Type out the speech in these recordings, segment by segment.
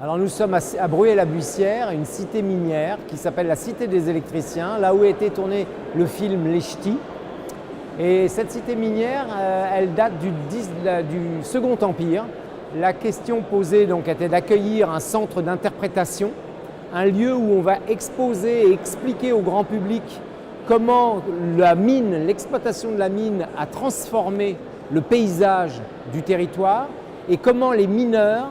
Alors nous sommes à Bruyères-la-Buissière, une cité minière qui s'appelle la Cité des électriciens, là où a été tourné le film Les Ch'tis. Et cette cité minière, elle date du Second Empire. La question posée donc était d'accueillir un centre d'interprétation, un lieu où on va exposer et expliquer au grand public comment la mine, l'exploitation de la mine a transformé le paysage du territoire et comment les mineurs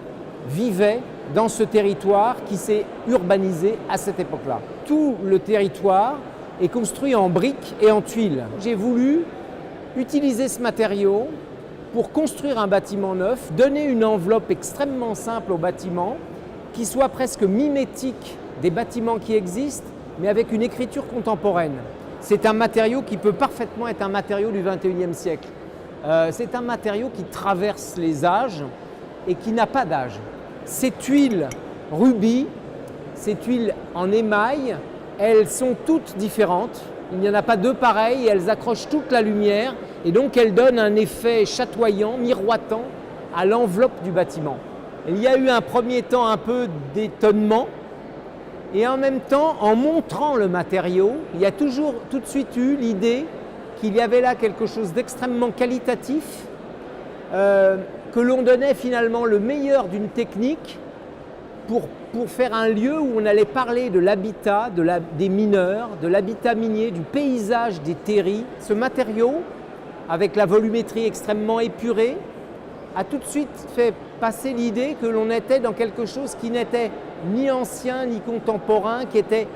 vivaient dans ce territoire qui s'est urbanisé à cette époque-là. Tout le territoire est construit en briques et en tuiles. J'ai voulu utiliser ce matériau pour construire un bâtiment neuf, donner une enveloppe extrêmement simple au bâtiment qui soit presque mimétique des bâtiments qui existent, mais avec une écriture contemporaine. C'est un matériau qui peut parfaitement être un matériau du XXIe siècle. C'est un matériau qui traverse les âges et qui n'a pas d'âge. Ces tuiles rubis, ces tuiles en émail, elles sont toutes différentes. Il n'y en a pas deux pareilles, elles accrochent toute la lumière et donc elles donnent un effet chatoyant, miroitant à l'enveloppe du bâtiment. Il y a eu un premier temps un peu d'étonnement et en même temps, en montrant le matériau, il y a toujours tout de suite eu l'idée qu'il y avait là quelque chose d'extrêmement qualitatif, que l'on donnait finalement le meilleur d'une technique pour faire un lieu où on allait parler de l'habitat, des mineurs, de l'habitat minier, du paysage des terris. Ce matériau, avec la volumétrie extrêmement épurée, a tout de suite fait passer l'idée que l'on était dans quelque chose qui n'était ni ancien ni contemporain, qui était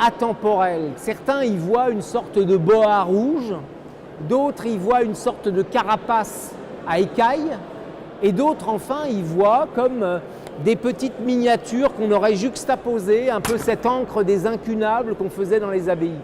atemporel. Certains y voient une sorte de boa rouge, d'autres y voient une sorte de carapace à écailles, et d'autres enfin y voient comme des petites miniatures qu'on aurait juxtaposées, un peu cette encre des incunables qu'on faisait dans les abbayes.